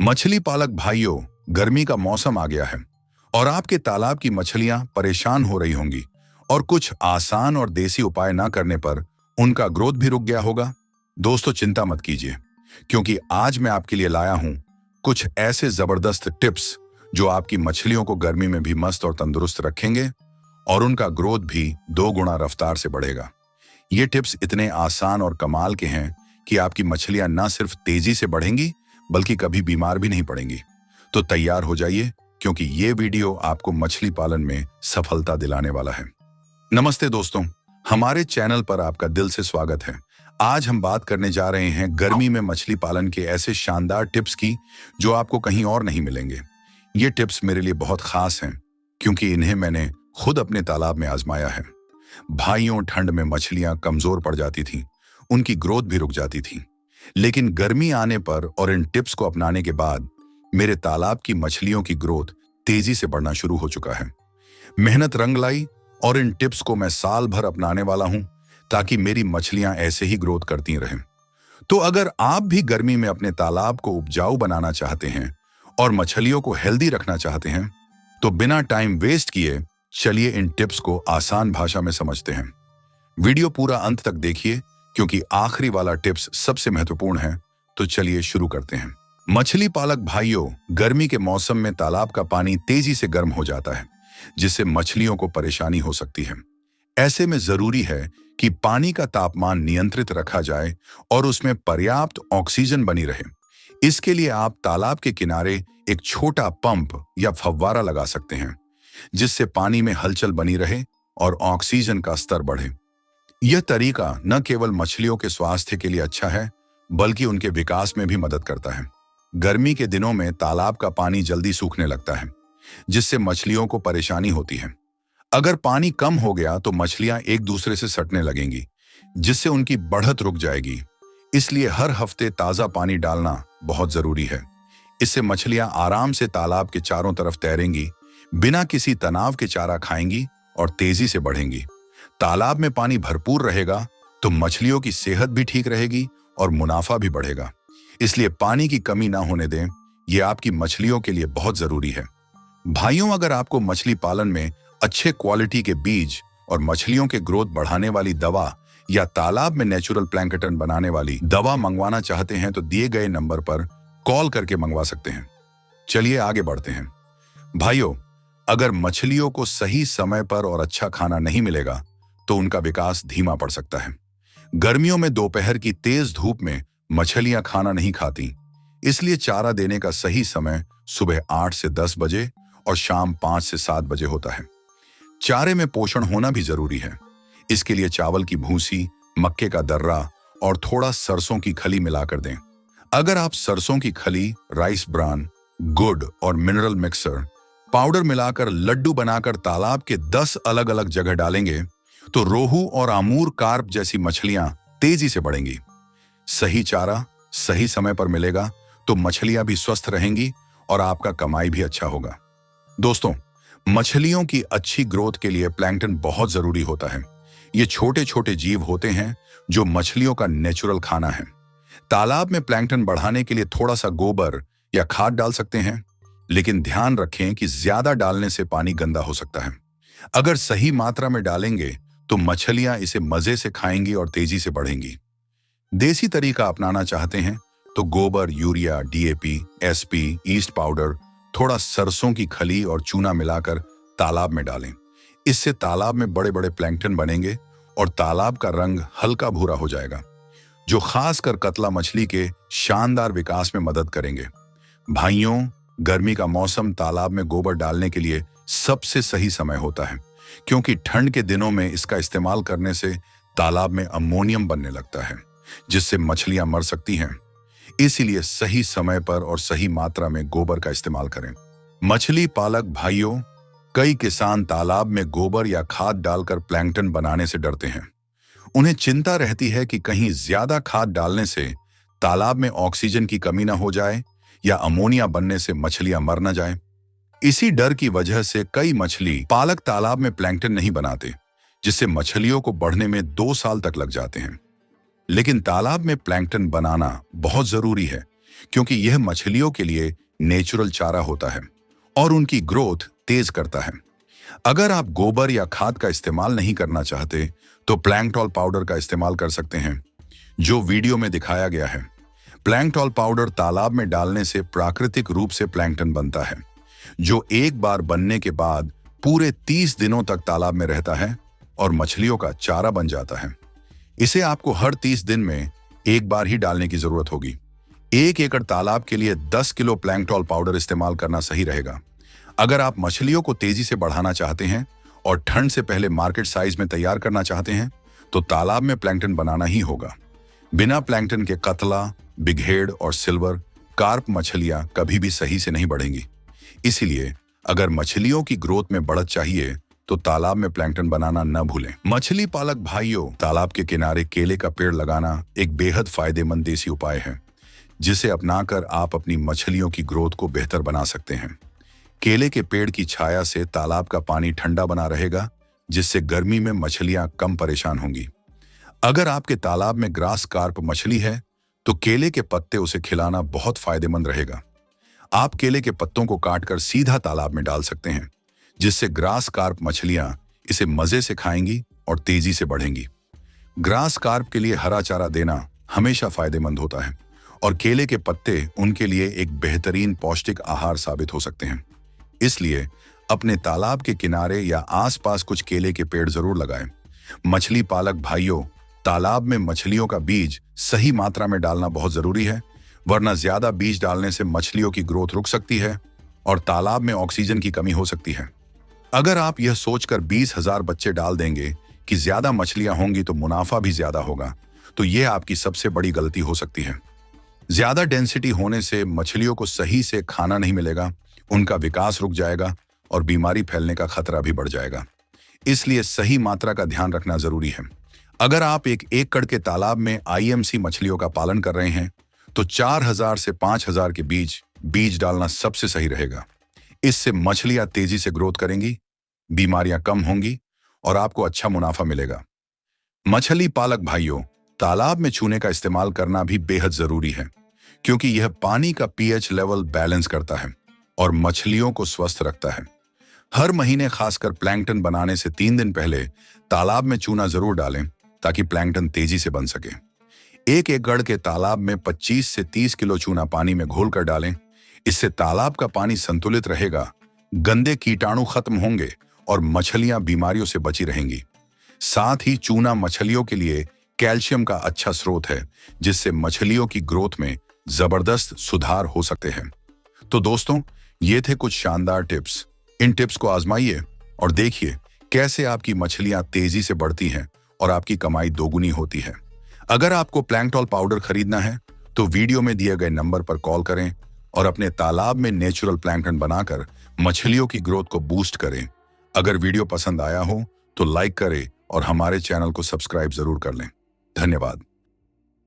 मछली पालक भाइयों, गर्मी का मौसम आ गया है और आपके तालाब की मछलियां परेशान हो रही होंगी और कुछ आसान और देसी उपाय ना करने पर उनका ग्रोथ भी रुक गया होगा। दोस्तों चिंता मत कीजिए, क्योंकि आज मैं आपके लिए लाया हूं कुछ ऐसे जबरदस्त टिप्स जो आपकी मछलियों को गर्मी में भी मस्त और तंदुरुस्त रखेंगे और उनका ग्रोथ भी 2 गुना रफ्तार से बढ़ेगा। ये टिप्स इतने आसान और कमाल के हैं कि आपकी मछलियां ना सिर्फ तेजी से बढ़ेंगी बल्कि कभी बीमार भी नहीं पड़ेंगी। तो तैयार हो जाइए, क्योंकि ये वीडियो आपको मछली पालन में सफलता दिलाने वाला है। नमस्ते दोस्तों, हमारे चैनल पर आपका दिल से स्वागत है। आज हम बात करने जा रहे हैं गर्मी में मछली पालन के ऐसे शानदार टिप्स की जो आपको कहीं और नहीं मिलेंगे। ये टिप्स मेरे लिए बहुत खास हैं, क्योंकि इन्हें मैंने खुद अपने तालाब में आजमाया है। भाइयों, ठंड में मछलियां कमजोर पड़ जाती थीं, उनकी ग्रोथ भी रुक जाती थी। लेकिन गर्मी आने पर और इन टिप्स को अपनाने के बाद मेरे तालाब की मछलियों की ग्रोथ तेजी से बढ़ना शुरू हो चुका है। मेहनत रंग लाई और इन टिप्स को मैं साल भर अपनाने वाला हूं, ताकि मेरी मछलियां ऐसे ही ग्रोथ करती रहें। तो अगर आप भी गर्मी में अपने तालाब को उपजाऊ बनाना चाहते हैं और मछलियों को हेल्दी रखना चाहते हैं, तो बिना टाइम वेस्ट किए चलिए इन टिप्स को आसान भाषा में समझते हैं। वीडियो पूरा अंत तक देखिए, क्योंकि आखिरी वाला टिप्स सबसे महत्वपूर्ण है। तो चलिए शुरू करते हैं। मछली पालक भाइयों, गर्मी के मौसम में तालाब का पानी तेजी से गर्म हो जाता है, जिससे मछलियों को परेशानी हो सकती है। ऐसे में जरूरी है कि पानी का तापमान नियंत्रित रखा जाए और उसमें पर्याप्त ऑक्सीजन बनी रहे। इसके लिए आप तालाब के किनारे एक छोटा पंप या फव्वारा लगा सकते हैं, जिससे पानी में हलचल बनी रहे और ऑक्सीजन का स्तर बढ़े। यह तरीका न केवल मछलियों के स्वास्थ्य के लिए अच्छा है, बल्कि उनके विकास में भी मदद करता है। गर्मी के दिनों में तालाब का पानी जल्दी सूखने लगता है, जिससे मछलियों को परेशानी होती है। अगर पानी कम हो गया तो मछलियां एक दूसरे से सटने लगेंगी, जिससे उनकी बढ़त रुक जाएगी। इसलिए हर हफ्ते ताजा पानी डालना बहुत जरूरी है। इससे मछलियां आराम से तालाब के चारों तरफ तैरेंगी, बिना किसी तनाव के चारा खाएंगी और तेजी से बढ़ेंगी। तालाब में पानी भरपूर रहेगा तो मछलियों की सेहत भी ठीक रहेगी और मुनाफा भी बढ़ेगा। इसलिए पानी की कमी ना होने दें, यह आपकी मछलियों के लिए बहुत जरूरी है। भाइयों, अगर आपको मछली पालन में अच्छे क्वालिटी के बीज और मछलियों के ग्रोथ बढ़ाने वाली दवा या तालाब में नेचुरल प्लैंकटन बनाने वाली दवा मंगवाना चाहते हैं, तो दिए गए नंबर पर कॉल करके मंगवा सकते हैं। चलिए आगे बढ़ते हैं। भाइयों, अगर मछलियों को सही समय पर और अच्छा खाना नहीं मिलेगा तो उनका विकास धीमा पड़ सकता है। गर्मियों में दोपहर की तेज धूप में मछलियां खाना नहीं खाती, इसलिए चारा देने का सही समय सुबह 8 से 10 बजे और शाम 5 से 7 बजे होता है। चारे में पोषण होना भी जरूरी है। इसके लिए चावल की भूसी, मक्के का दर्रा और थोड़ा सरसों की खली मिलाकर दें। अगर आप सरसों की खली, राइस ब्रान, गुड़ और मिनरल मिक्सर पाउडर मिलाकर लड्डू बनाकर तालाब के 10 अलग अलग जगह डालेंगे, तो रोहू और आमूर कार्प जैसी मछलियां तेजी से बढ़ेंगी। सही चारा सही समय पर मिलेगा तो मछलियां भी स्वस्थ रहेंगी और आपका कमाई भी अच्छा होगा। दोस्तों, मछलियों की अच्छी ग्रोथ के लिए प्लैंकटन बहुत जरूरी होता है। ये छोटे छोटे जीव होते हैं जो मछलियों का नेचुरल खाना है। तालाब में प्लैंकटन बढ़ाने के लिए थोड़ा सा गोबर या खाद डाल सकते हैं, लेकिन ध्यान रखें कि ज्यादा डालने से पानी गंदा हो सकता है। अगर सही मात्रा में डालेंगे तो मछलियां इसे मजे से खाएंगी और तेजी से बढ़ेंगी। देसी तरीका अपनाना चाहते हैं तो गोबर, urea, DAP, SP, east powder, थोड़ा सरसों की खली और चूना मिलाकर तालाब में डालें। इससे तालाब में बड़े बड़े प्लैंकटन बनेंगे और तालाब का रंग हल्का भूरा हो जाएगा, जो खासकर कतला मछली के शानदार विकास में मदद करेंगे। भाइयों, गर्मी का मौसम तालाब में गोबर डालने के लिए सबसे सही समय होता है, क्योंकि ठंड के दिनों में इसका इस्तेमाल करने से तालाब में अमोनियम बनने लगता है, जिससे मछलियां मर सकती हैं। इसीलिए सही समय पर और सही मात्रा में गोबर का इस्तेमाल करें। मछली पालक भाइयों, कई किसान तालाब में गोबर या खाद डालकर प्लैंकटन बनाने से डरते हैं। उन्हें चिंता रहती है कि कहीं ज्यादा खाद डालने से तालाब में ऑक्सीजन की कमी न हो जाए या अमोनिया बनने से मछलियां मर न जाएं। इसी डर की वजह से कई मछली पालक तालाब में प्लैंकटन नहीं बनाते, जिससे मछलियों को बढ़ने में 2 साल तक लग जाते हैं। लेकिन तालाब में प्लैंकटन बनाना बहुत जरूरी है, क्योंकि यह मछलियों के लिए नेचुरल चारा होता है और उनकी ग्रोथ तेज करता है। अगर आप गोबर या खाद का इस्तेमाल नहीं करना चाहते तो प्लैंकटॉल पाउडर का इस्तेमाल कर सकते हैं, जो वीडियो में दिखाया गया है। प्लैंकटॉल पाउडर तालाब में डालने से प्राकृतिक रूप से प्लैंकटन बनता है, जो एक बार बनने के बाद पूरे 30 दिनों तक तालाब में रहता है और मछलियों का चारा बन जाता है। इसे आपको हर 30 दिन में एक बार ही डालने की जरूरत होगी। 1 एकड़ तालाब के लिए 10 किलो प्लैंकटॉल पाउडर इस्तेमाल करना सही रहेगा। अगर आप मछलियों को तेजी से बढ़ाना चाहते हैं और ठंड से पहले मार्केट साइज में तैयार करना चाहते हैं तो तालाब में प्लैंकटन बनाना ही होगा। बिना प्लैंकटन के कतला, बिघेड़ और सिल्वर कार्प मछलियां कभी भी सही से नहीं बढ़ेंगी। इसीलिए अगर मछलियों की ग्रोथ में बढ़त चाहिए तो तालाब में प्लैंकटन बनाना न भूलें। मछली पालक भाइयों, तालाब के किनारे केले का पेड़ लगाना एक बेहद फायदेमंद देसी उपाय है, जिसे अपनाकर आप अपनी मछलियों की ग्रोथ को बेहतर बना सकते हैं। केले के पेड़ की छाया से तालाब का पानी ठंडा बना रहेगा, जिससे गर्मी में मछलियां कम परेशान होंगी। अगर आपके तालाब में ग्रास कार्प मछली है तो केले के पत्ते उसे खिलाना बहुत फायदेमंद रहेगा। आप केले के पत्तों को काटकर सीधा तालाब में डाल सकते हैं, जिससे ग्रास कार्प मछलियां इसे मजे से खाएंगी और तेजी से बढ़ेंगी। ग्रास कार्प के लिए हरा चारा देना हमेशा फायदेमंद होता है और केले के पत्ते उनके लिए एक बेहतरीन पौष्टिक आहार साबित हो सकते हैं। इसलिए अपने तालाब के किनारे या आसपास कुछ केले के पेड़ जरूर लगाएं। मछली पालक भाइयों, तालाब में मछलियों का बीज सही मात्रा में डालना बहुत जरूरी है, वरना ज्यादा बीज डालने से मछलियों की ग्रोथ रुक सकती है और तालाब में ऑक्सीजन की कमी हो सकती है। अगर आप यह सोचकर 20,000 बच्चे डाल देंगे कि ज्यादा मछलियां होंगी तो मुनाफा भी ज्यादा होगा, तो यह आपकी सबसे बड़ी गलती हो सकती है। ज्यादा डेंसिटी होने से मछलियों को सही से खाना नहीं मिलेगा, उनका विकास रुक जाएगा और बीमारी फैलने का खतरा भी बढ़ जाएगा। इसलिए सही मात्रा का ध्यान रखना जरूरी है। अगर आप 1 एकड़ के तालाब में IMC मछलियों का पालन कर रहे हैं तो 4,000 से 5,000 के बीज डालना सबसे सही रहेगा। इससे मछलियां तेजी से ग्रोथ करेंगी, बीमारियां कम होंगी और आपको अच्छा मुनाफा मिलेगा। मछली पालक भाइयों, तालाब में चूने का इस्तेमाल करना भी बेहद जरूरी है, क्योंकि यह पानी का pH लेवल बैलेंस करता है और मछलियों को स्वस्थ रखता है। हर महीने खासकर प्लैंकटन बनाने से 3 दिन पहले तालाब में चूना जरूर डालें, ताकि प्लैंकटन तेजी से बन सके। 1 एकड़ के तालाब में 25 से 30 किलो चूना पानी में घोलकर डालें। इससे तालाब का पानी संतुलित रहेगा, गंदे कीटाणु खत्म होंगे और मछलियां बीमारियों से बची रहेंगी। साथ ही चूना मछलियों के लिए कैल्शियम का अच्छा स्रोत है, जिससे मछलियों की ग्रोथ में जबरदस्त सुधार हो सकते हैं। तो दोस्तों, ये थे कुछ शानदार टिप्स। इन टिप्स को आजमाइए और देखिए कैसे आपकी मछलियां तेजी से बढ़ती हैं और आपकी कमाई दोगुनी होती है। अगर आपको प्लैंकटॉल पाउडर खरीदना है तो वीडियो में दिए गए नंबर पर कॉल करें और अपने तालाब में नेचुरल प्लैंकटन बनाकर मछलियों की ग्रोथ को बूस्ट करें। अगर वीडियो पसंद आया हो तो लाइक करें और हमारे चैनल को सब्सक्राइब जरूर कर लें। धन्यवाद।